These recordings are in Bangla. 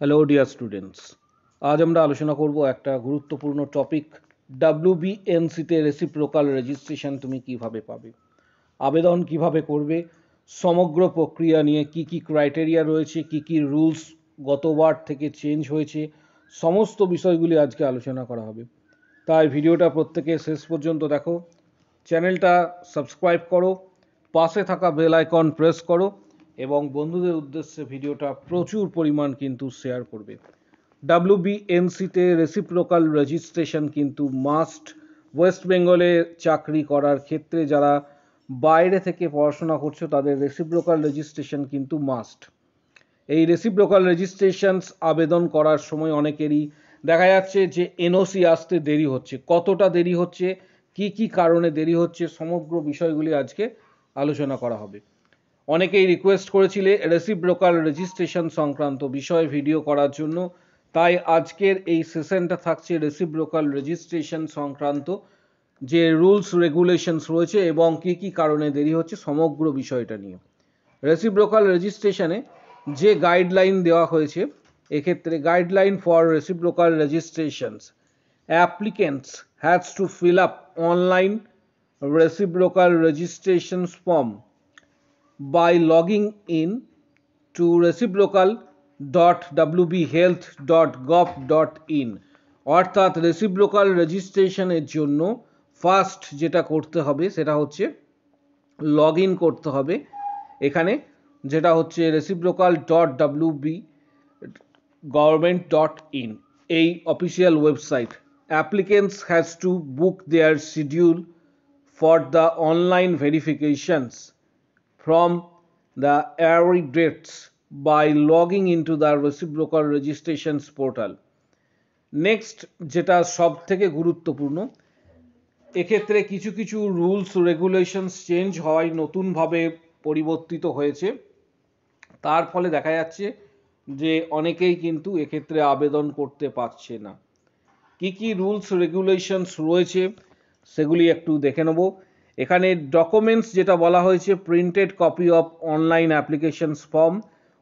হ্যালো ডিয়ার স্টুডেন্টস, আজ আমরা আলোচনা করব একটা গুরুত্বপূর্ণ টপিক। ডাব্লিউবিএনসিতে রেসিপ্রোকাল রেজিস্ট্রেশন তুমি কিভাবে পাবে, আবেদন কিভাবে করবে, সমগ্র প্রক্রিয়া নিয়ে কি কি ক্রাইটেরিয়া রয়েছে, কি কি রুলস গতবার থেকে চেঞ্জ হয়েছে, সমস্ত বিষয়গুলি আজকে আলোচনা করা হবে। তাই ভিডিওটা প্রত্যেকে শেষ পর্যন্ত দেখো, চ্যানেলটা সাবস্ক্রাইব করো, পাশে থাকা বেল আইকন প্রেস করো এবং বন্ধুদের উদ্দেশ্যে ভিডিওটা প্রচুর পরিমাণ কিন্তু শেয়ার করবে। ডাব্লিউবিএনসিতে রেসিপ্রোকাল রেজিস্ট্রেশন কিন্তু মাস্ট। ওয়েস্ট বেঙ্গলে চাকরি করার ক্ষেত্রে যারা বাইরে থেকে পড়াশোনা করছো তাদের রেসিপ্রোকাল রেজিস্ট্রেশন কিন্তু মাস্ট। এই রেসিপ্রোকাল রেজিস্ট্রেশনস আবেদন করার সময় অনেকেরই দেখা যাচ্ছে যে এনওসি আসতে দেরি হচ্ছে। কতটা দেরি হচ্ছে, কি কি কারণে দেরি হচ্ছে, সমগ্র বিষয়গুলি আজকে আলোচনা করা হবে। অনেকেই রিকোয়েস্ট করেছিলে রেসিপ্রোকাল রেজিস্ট্রেশন সংক্রান্ত বিষয়ে ভিডিও করার জন্য, তাই আজকের এই সেশনটা থাকছে রেসিপ্রোকাল রেজিস্ট্রেশন সংক্রান্ত যে রুলস রেগুলেশনস রয়েছে এবং কি কি কারণে দেরি হচ্ছে সমগ্র বিষয়টা নিয়ে। রেসিপ্রোকাল রেজিস্ট্রেশনে যে গাইডলাইন দেওয়া হয়েছে, এক্ষেত্রে guideline for reciprocal registrations, applicants has two fill up online reciprocal registration form by logging in to reciprocal.wbhealth.gov.in। অর্থাৎ রেসিপ্রোকাল রেজিস্ট্রেশনের জন্য ফার্স্ট যেটা করতে হবে সেটা হচ্ছে লগ ইন করতে হবে এখানে, যেটা হচ্ছে reciprocal.wb.government.in, এই official website. Applicants has to book their schedule for the online verifications from the early dates by logging into the reciprocal registrations portal. Next যেটা সব থেকে গুরুত্বপূর্ণ, এক্ষেত্রে কিছু কিছু রুলস রেগুলেশনস চেঞ্জ হওয়ায় নতুনভাবে পরিবর্তিত হয়েছে। তার ফলে দেখা যাচ্ছে যে অনেকেই কিন্তু এক্ষেত্রে আবেদন করতে পারছে না। কি কি রুলস রেগুলেশনস রয়েছে সেগুলি একটু দেখে নেব। এখানে ডকুমেন্টস যেটা বলা হয়েছে, printed copy of online applications form,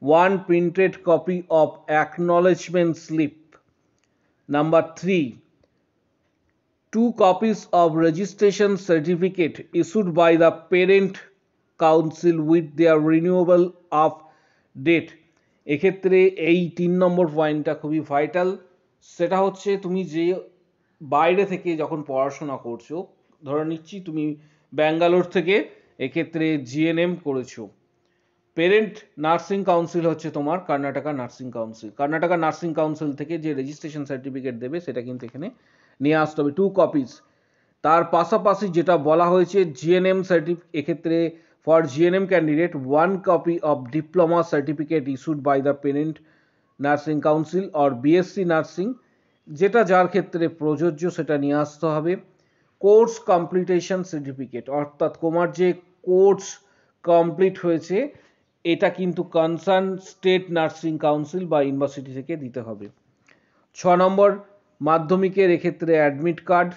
one printed copy of acknowledgement slip, number 3 2 copies of registration certificate issued by the parent council with their renewable of date। এক্ষেত্রে এই 3 নম্বর পয়েন্টটা খুবই ভাইটাল। সেটা হচ্ছে তুমি যে বাইরে থেকে যখন পড়াশোনা করছো, ধরে নিচ্ছি তুমি ব্যাঙ্গালোর থেকে এক্ষেত্রে জিএনএম করেছো, পেরেন্ট নার্সিং কাউন্সিল হচ্ছে তোমার Karnataka nursing council. Karnataka nursing council থেকে যে রেজিস্ট্রেশন সার্টিফিকেট দেবে সেটা কিন্তু এখানে নিয়ে আসতে হবে 2 কপিস। তার পাশাপাশি যেটা বলা হয়েছে জিএনএম সার্টিফিকেট, এক্ষেত্রে for GNM candidate 1 copy of diploma certificate issued by the parent nursing council or BSc nursing, যেটা যার ক্ষেত্রে প্রযোজ্য সেটা নিয়ে আসতে হবে। কোর্স কমপ্লিটেশন সার্টিফিকেট, অর্থাৎ তোমার যে কোর্স কমপ্লিট হয়েছে এটা কিন্তু কনসার্ন স্টেট নার্সিং কাউন্সিল বা ইউনিভার্সিটি থেকে দিতে হবে। 6 নম্বর মাধ্যমিকের এক্ষেত্রে অ্যাডমিট কার্ড।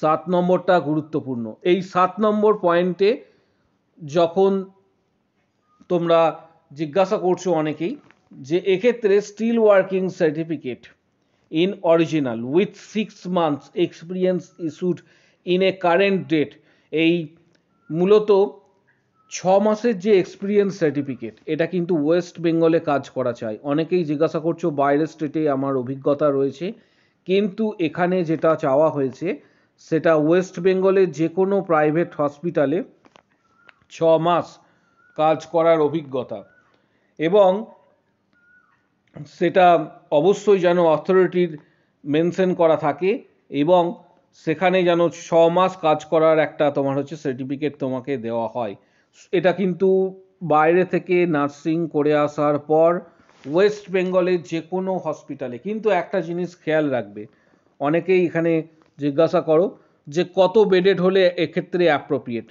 7 নম্বরটা গুরুত্বপূর্ণ। এই 7 নম্বর পয়েন্টে যখন তোমরা জিজ্ঞাসা করছো অনেকেই যে এক্ষেত্রে still working certificate in original with 6 months experience issued in a current date, এই মূলত 6 মাসের যে এক্সপিরিয়েন্স সার্টিফিকেট এটা কিন্তু ওয়েস্ট বেঙ্গলে কাজ করা চাই। অনেকেই জিজ্ঞাসা করছো বাইরের স্টেটে আমার অভিজ্ঞতা রয়েছে, কিন্তু এখানে যেটা চাওয়া হয়েছে সেটা ওয়েস্ট বেঙ্গলের যে কোনো প্রাইভেট হসপিটালে 6 মাস কাজ করার অভিজ্ঞতা, এবং সেটা অবশ্যই যেন অথরিটির মেনশন করা থাকে এবং সেখানে যেন 6 মাস কাজ করার একটা তোমার হচ্ছে সার্টিফিকেট তোমাকে দেওয়া হয়। এটা কিন্তু বাইরে থেকে নার্সিং করে আসার পর ওয়েস্ট বেঙ্গলের যে কোনো হসপিটালে, কিন্তু একটা জিনিস খেয়াল রাখবে, অনেকেই এখানে জিজ্ঞাসা করো যে কত বেডেড হলে এক্ষেত্রে অ্যাপ্রোপ্রিয়েট।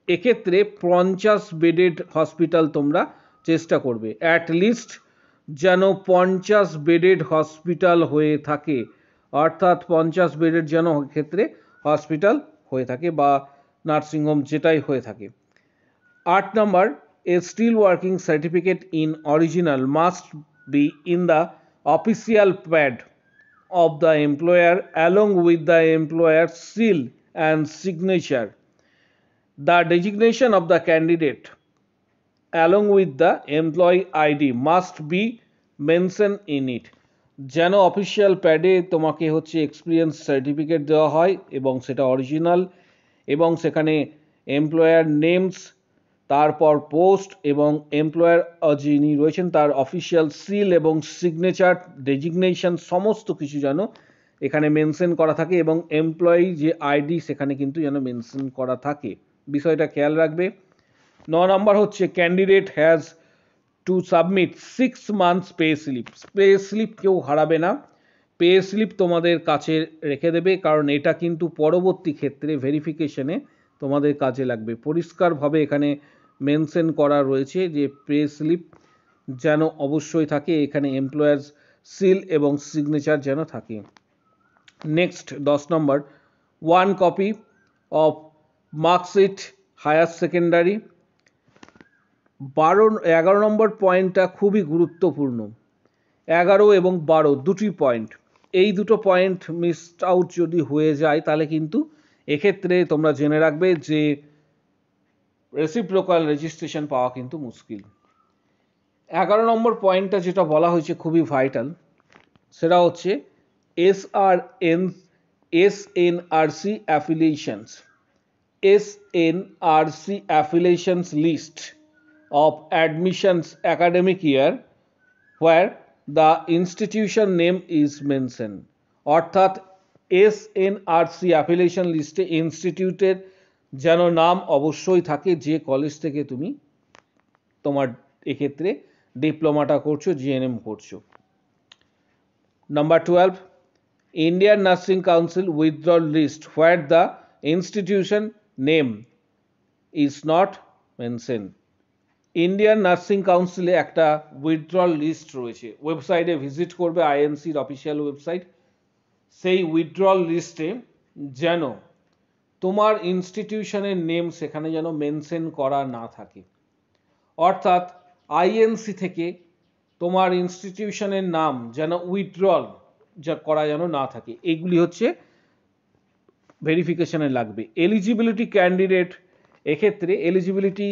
এক্ষেত্রে 50 বেডেড হসপিটাল তোমরা চেষ্টা করবে, অ্যাটলিস্ট যেন 50 বেডেড হসপিটাল হয়ে থাকে, অর্থাৎ 50 বেডের যেন ক্ষেত্রে হসপিটাল হয়ে থাকে বা নার্সিংহোম যেটাই হয়ে থাকে। 8 নম্বর, a still working certificate in original must be in the official pad of the employer along with the employer's seal and signature. The designation of the candidate along with the employee ID must be mentioned in it. যেন অফিসিয়াল প্যাডে তোমাকে হচ্ছে এক্সপিরিয়েন্স সার্টিফিকেট দেওয়া হয় এবং সেটা অরিজিনাল, এবং সেখানে এমপ্লয়ার নেমস, তারপর পোস্ট এবং এমপ্লয়ার যিনি রয়েছেন তার অফিসিয়াল সিল এবং সিগনেচার ডেজিগনেশন সমস্ত কিছু যেন এখানে মেনশন করা থাকে, এবং এমপ্লয়ি যে আইডি সেখানে কিন্তু যেন মেনশন করা থাকে, বিষয়টা খেয়াল রাখবে। 9 নম্বর হচ্ছে candidate has to submit 6 months pay slip. Pay slip কেউ হারাবে না, পে স্লিপ তোমাদের কাছে রেখে দেবে, কারণ এটা কিন্তু পরবর্তী ক্ষেত্রে ভেরিফিকেশনে তোমাদের কাজে লাগবে। পরিষ্কারভাবে এখানে মেনশন করা রয়েছে যে পে স্লিপ যেন অবশ্যই থাকে, এখানে এমপ্লয়ার্স সিল এবং সিগনেচার যেন থাকে। নেক্সট 10 নম্বর, 1 copy of marksheet higher secondary. 11 নম্বর পয়েন্টটা খুবই গুরুত্বপূর্ণ। 11 এবং 12 দুটি পয়েন্ট, এই দুটো পয়েন্ট মিস আউট যদি হয়ে যায় তাহলে কিন্তু এক্ষেত্রে তোমরা জেনে রাখবে যে রেসিপ্রোকাল রেজিস্ট্রেশন পাওয়া কিন্তু মুশকিল। 11 নম্বর পয়েন্টটা যেটা বলা হয়েছে খুবই ভাইটাল, সেটা হচ্ছে এসএনআরসি অ্যাফিলিয়েশনস। এসএনআরসি অ্যাফিলিয়েশনস list of admissions academic year where the institution name is mentioned। অর্থাৎ এসএনআরসি অ্যাফিলিয়েশন লিস্টে ইনস্টিটিউটের যেন নাম অবশ্যই থাকে, যে কলেজ থেকে তুমি তোমার এক্ষেত্রে ডিপ্লোমাটা করছো, জিএনএম করছো। Number 12, Indian nursing council withdrawal list where the institution name is not mentioned। Indian nursing কাউন্সিলে একটা উইথড্রল লিস্ট রয়েছে, ওয়েবসাইটে ভিজিট করবে, আইএনসির অফিসিয়াল ওয়েবসাইট। সেই উইথড্রল লিস্টে যেন তোমার ইনস্টিটিউশনের নেম সেখানে যেন মেনশন করা না থাকে, অর্থাৎ আইএনসি থেকে তোমার ইনস্টিটিউশনের নাম যেন উইথড্রল করা যেন না থাকে, এইগুলি হচ্ছে ভেরিফিকেশনে লাগবে। এলিজিবিলিটি ক্যান্ডিডেট, এক্ষেত্রে এলিজিবিলিটি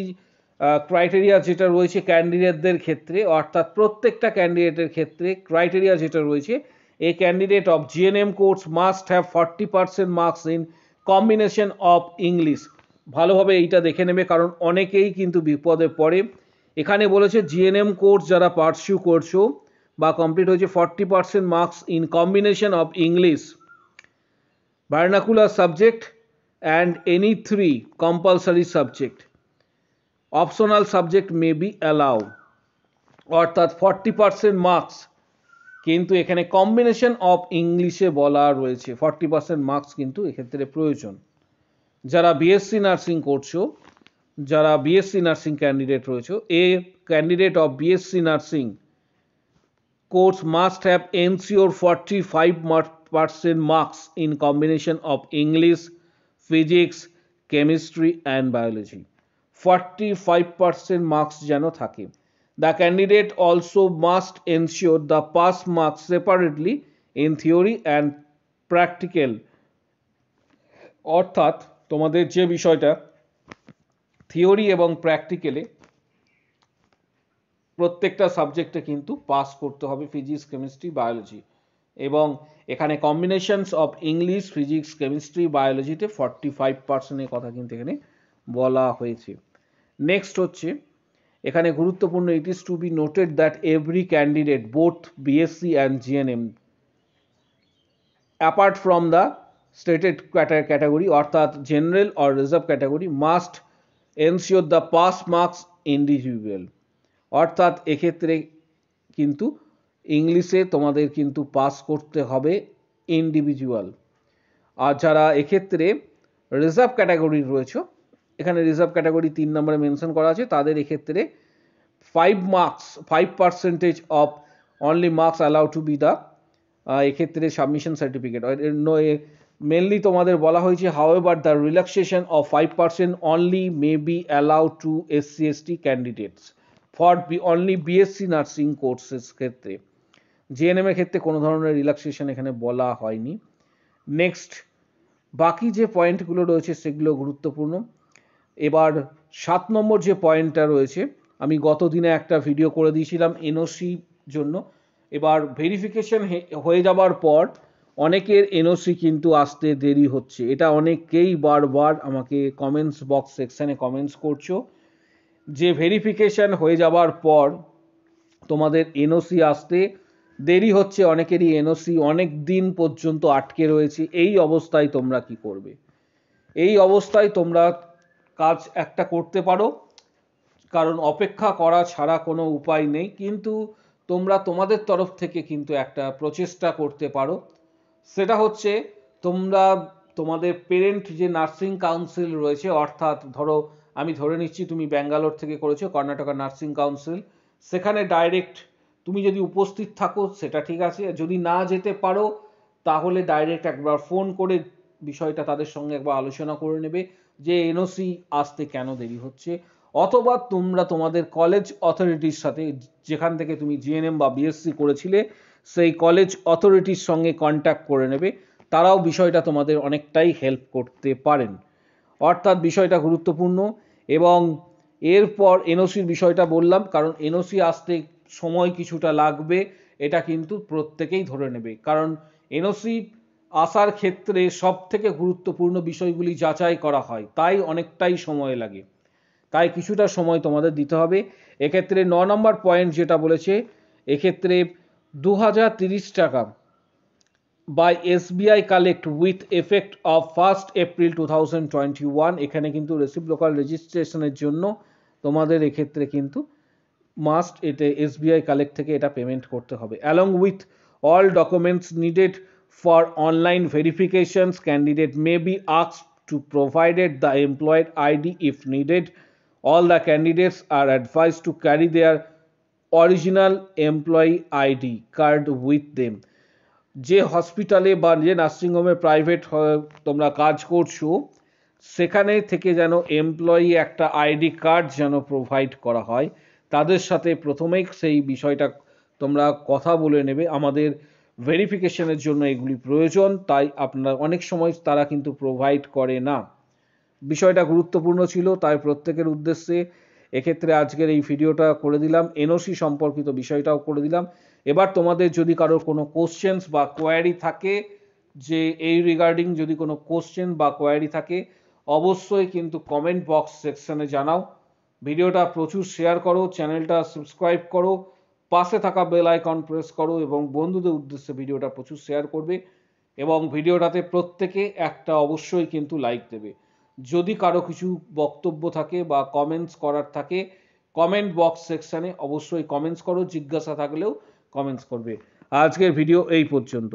ক্রাইটেরিয়া যেটা রয়েছে ক্যান্ডিডেটদের ক্ষেত্রে, অর্থাৎ প্রত্যেকটা ক্যান্ডিডেটের ক্ষেত্রে ক্রাইটেরিয়া যেটা রয়েছে, এ candidate of GNM course must have 40% marks in combination of English. ভালোভাবে এইটা দেখে নেবে, কারণ অনেকেই কিন্তু বিপদে পড়ে। এখানে বলেছে জিএনএম কোর্স যারা পারসিউ করছো বা কমপ্লিট হয়েছে 40% marks in combination of English, vernacular subject and any 3 compulsory subject. Optional subject may be allow, অর্থাৎ 40% মার্কস কিন্তু এখানে কম্বিনেশন অফ ইংলিশে বলা রয়েছে, 40% মার্কস কিন্তু এক্ষেত্রে প্রয়োজন। যারা বিএসসি নার্সিং করছো, যারা বিএসসি নার্সিং ক্যান্ডিডেট রয়েছে, এ candidate of BSc nursing course must have ensure 45% marks in combination of English, physics, chemistry and biology. 45% marks যেন থাকে। The candidate also must ensure the pass marks separately in theory and practical। অর্থাৎ তোমাদের যে বিষয়টা থিওরি এবং প্র্যাকটিক্যালে প্রত্যেকটা সাবজেক্টে কিন্তু পাস করতে হবে, ফিজিক্স, কেমিস্ট্রি, বায়োলজি, এবং এখানে combinations of English, physics, chemistry, বায়োলজিতে 45%-এর কথা কিন্তু এখানে বলা হয়েছে। নেক্সট হচ্ছে এখানে গুরুত্বপূর্ণ, it is to be noted that every candidate both BSc and GNM apart from the stated category, অর্থাৎ general or reserve category, must ensure the pass marks individual. অর্থাৎ এক্ষেত্রে কিন্তু ইংলিশে তোমাদের কিন্তু পাস করতে হবে ইন্ডিভিজুয়াল। আর যারা এক্ষেত্রে রিজার্ভ ক্যাটাগরি রয়েছে, এখানে রিজার্ভ ক্যাটাগরি 3 নম্বরে মেনশন করা আছে, তাদের এক্ষেত্রে 5% of only marks allow to B the এক্ষেত্রে সাবমিশন সার্টিফিকেট। মেনলি তোমাদের বলা হয়েছে however the relaxation of 5% only may be allow to SC/ST candidates for only BSc nursing courses ক্ষেত্রে। জিএনএম এর ক্ষেত্রে কোনো ধরনের রিল্যাক্সেশন এখানে বলা হয়নি। নেক্সট, বাকি যে পয়েন্টগুলো রয়েছে সেগুলো গুরুত্বপূর্ণ। এবার 7 নম্বর যে পয়েন্টটা রয়েছে, আমি গত দিনে একটা ভিডিও করে দিয়েছিলাম এনওসি জন্য। এবার ভেরিফিকেশন হয়ে যাবার পর অনেকের এনওসি কিন্তু আসতে দেরি হচ্ছে। এটা অনেকেই বারবার আমাকে কমেন্টস বক্স সেকশানে কমেন্টস করছো যে ভেরিফিকেশন হয়ে যাবার পর তোমাদের এনওসি আসতে দেরি হচ্ছে, অনেকেরই এনওসি অনেক দিন পর্যন্ত আটকে রয়েছে। এই অবস্থায় তোমরা কি করবে? এই অবস্থায় তোমরা কাজ একটা করতে পারো, কারণ অপেক্ষা করা ছাড়া কোনো উপায় নেই, কিন্তু তোমরা তোমাদের তরফ থেকে কিন্তু একটা প্রচেষ্টা করতে পারো। সেটা হচ্ছে তোমরা তোমাদের পেরেন্ট যে নার্সিং কাউন্সিল রয়েছে, অর্থাৎ ধরো আমি ধরে নিচ্ছি তুমি ব্যাঙ্গালোর থেকে করেছো, কর্ণাটকা নার্সিং কাউন্সিল, সেখানে ডাইরেক্ট তুমি যদি উপস্থিত থাকো সেটা ঠিক আছে, যদি না যেতে পারো তাহলে ডাইরেক্ট একবার ফোন করে বিষয়টা তাদের সঙ্গে একবার আলোচনা করে নেবে যে এনওসি আসতে কেন দেরি হচ্ছে। অথবা তোমরা তোমাদের কলেজ অথরিটির সাথে, যেখান থেকে তুমি জিএনএম বা বিএসসি করেছিলে সেই কলেজ অথরিটির সঙ্গে কন্ট্যাক্ট করে নেবে, তারাও বিষয়টা তোমাদের অনেকটাই হেল্প করতে পারেন। অর্থাৎ বিষয়টা গুরুত্বপূর্ণ। এবং এরপর এনওসির বিষয়টা বললাম, কারণ এনওসি আসতে সময় কিছুটা লাগবে, এটা কিন্তু প্রত্যেকেই ধরে নেবে, কারণ এনওসি আসার ক্ষেত্রে সব থেকে গুরুত্বপূর্ণ বিষয়গুলি যাচাই করা হয়, তাই অনেকটাই সময় লাগে, তাই কিছুটা সময় তোমাদের দিতে হবে। এক্ষেত্রে 9 নম্বর পয়েন্ট যেটা বলেছে, এক্ষেত্রে 2030 টাকা by SBI collect with effect of 1 April 2021, এখানে কিন্তু রেসিপ্ট লোকাল রেজিস্ট্রেশনের জন্য তোমাদের এক্ষেত্রে কিন্তু মাস্ট এটা এসবিআই কালেক্ট থেকে এটা পেমেন্ট করতে হবে। Along with all documents needed for online verifications, candidate may be asked to provided the employed ID if needed. All the candidates are advised to carry their original employee ID card with them. যে হসপিটালে বা যে নার্সিংহোমে প্রাইভেট তোমরা কাজ করছো সেখানে থেকে যেন এমপ্লয়ি একটা আইডি কার্ড যেন প্রোভাইড করা হয়, তাদের সাথে প্রথমেই সেই বিষয়টা তোমরা কথা বলে নেবে। আমাদের ভেরিফিকেশনের জন্য এগুলি প্রয়োজন, তাই আপনারা অনেক সময় তারা কিন্তু প্রোভাইড করে না। বিষয়টা গুরুত্বপূর্ণ ছিল, তাই প্রত্যেকের উদ্দেশ্যে এক্ষেত্রে আজকের এই ভিডিওটা করে দিলাম, এনওসি সম্পর্কিত বিষয়টাও করে দিলাম। এবার তোমাদের যদি কারোর কোনো কোশ্চেন্স বা কোয়ারি থাকে, যে এই রিগার্ডিং যদি কোনো কোশ্চেন বা কোয়ারি থাকে, অবশ্যই কিন্তু কমেন্ট বক্স সেকশনে জানাও। ভিডিওটা প্রচুর শেয়ার করো, চ্যানেলটা সাবস্ক্রাইব করো, পাশে থাকা বেল আইকন প্রেস করো এবং বন্ধুদের উদ্দেশ্যে ভিডিওটা প্রচুর শেয়ার করবে এবং ভিডিওটাতে প্রত্যেকে একটা অবশ্যই কিন্তু লাইক দেবে। যদি কারো কিছু বক্তব্য থাকে বা কমেন্টস করার থাকে, কমেন্ট বক্স সেকশনে অবশ্যই কমেন্টস করো, জিজ্ঞাসা থাকলেও কমেন্টস করবে। আজকের ভিডিও এই পর্যন্ত।